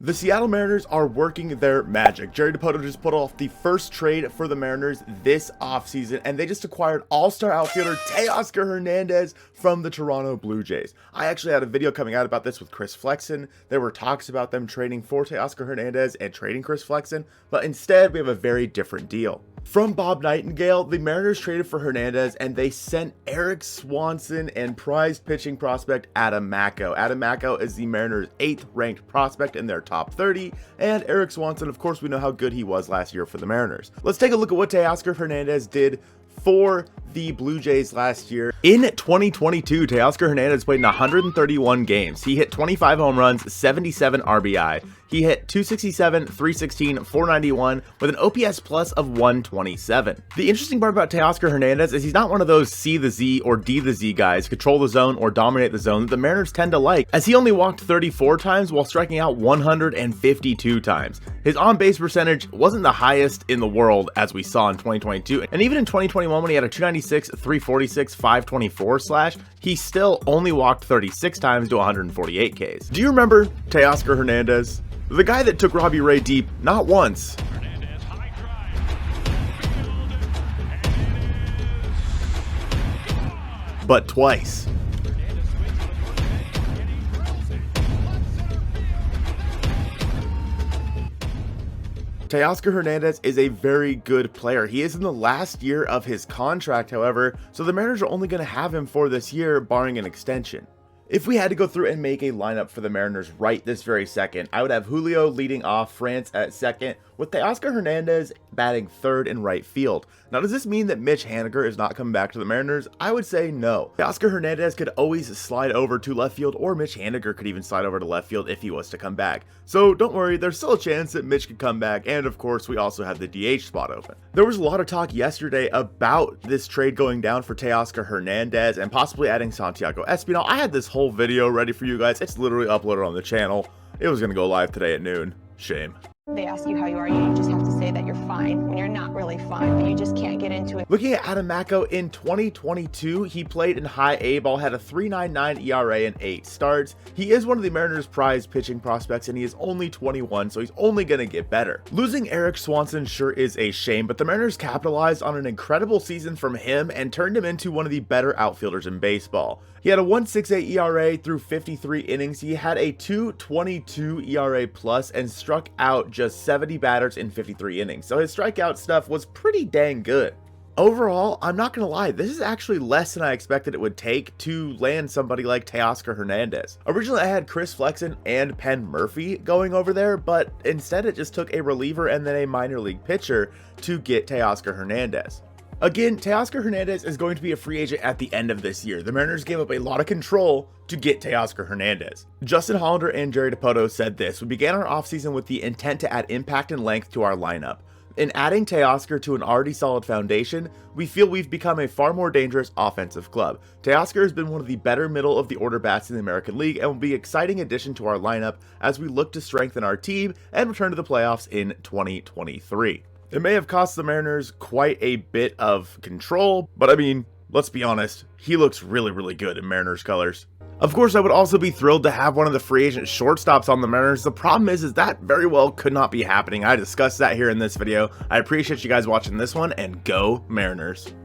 The Seattle Mariners are working their magic. Jerry Dipoto just put off the first trade for the Mariners this offseason, and they just acquired all-star outfielder Teoscar Hernandez from the Toronto Blue Jays. I actually had a video coming out about this with Chris Flexen. There were talks about them trading for Teoscar Hernandez and trading Chris Flexen, but instead we have a very different deal. From Bob Nightingale, the Mariners traded for Hernandez and they sent Erik Swanson and prized pitching prospect Macko. Macko is the Mariners' 8th ranked prospect in their top 30, and Erik Swanson, of course, we know how good he was last year for the Mariners. Let's take a look at what Teoscar Hernandez did for the Blue Jays last year. In 2022, Teoscar Hernandez played in 131 games. He hit 25 home runs, 77 RBI. He hit 267, 316, 491 with an OPS plus of 127. The interesting part about Teoscar Hernandez is he's not one of those C the Z or D the Z guys, control the zone or dominate the zone that the Mariners tend to like, as he only walked 34 times while striking out 152 times. His on-base percentage wasn't the highest in the world as we saw in 2022, and even in 2021 when he had a 296, 346, 524 slash, he still only walked 36 times to 148 Ks. Do you remember Teoscar Hernandez? The guy that took Robbie Ray deep not once, but twice. Teoscar Hernandez is a very good player. He is in the last year of his contract, however, so the Mariners are only going to have him for this year, barring an extension. If we had to go through and make a lineup for the Mariners right this very second, I would have Julio leading off, France at second, with Teoscar Hernandez batting third in right field. Now, does this mean that Mitch Haniger is not coming back to the Mariners? I would say no. Teoscar Hernandez could always slide over to left field, or Mitch Haniger could even slide over to left field if he was to come back. So don't worry, there's still a chance that Mitch could come back, and of course, we also have the DH spot open. There was a lot of talk yesterday about this trade going down for Teoscar Hernandez and possibly adding Santiago Espinal. I had this whole video ready for you guys. It's literally uploaded on the channel. It was going to go live today at noon. Shame. They ask you how you are, you just have to say that you're fine when you're not really fine, but you just can't get into it. Looking at Macko in 2022, he played in high A ball, had a 3.99 ERA and 8 starts. He is one of the Mariners' prized pitching prospects, and he is only 21, so he's only going to get better. Losing Erik Swanson sure is a shame, but the Mariners capitalized on an incredible season from him and turned him into one of the better outfielders in baseball. He had a 1.68 ERA through 53 innings. He had a 2.22 ERA plus and struck out just 70 batters in 53 innings. So his strikeout stuff was pretty dang good. Overall, I'm not going to lie, this is actually less than I expected it would take to land somebody like Teoscar Hernandez. Originally, I had Chris Flexen and Penn Murphy going over there, but instead it just took a reliever and then a minor league pitcher to get Teoscar Hernandez. Again, Teoscar Hernandez is going to be a free agent at the end of this year. The Mariners gave up a lot of control to get Teoscar Hernandez. Justin Hollander and Jerry Dipoto said this: "We began our offseason with the intent to add impact and length to our lineup. In adding Teoscar to an already solid foundation, we feel we've become a far more dangerous offensive club. Teoscar has been one of the better middle of the order bats in the American League and will be an exciting addition to our lineup as we look to strengthen our team and return to the playoffs in 2023. It may have cost the Mariners quite a bit of control, but I mean, let's be honest, he looks really good in Mariners colors. Of course, I would also be thrilled to have one of the free agent shortstops on the Mariners. The problem is that very well could not be happening. I discussed that here in this video. I appreciate you guys watching this one, and go Mariners.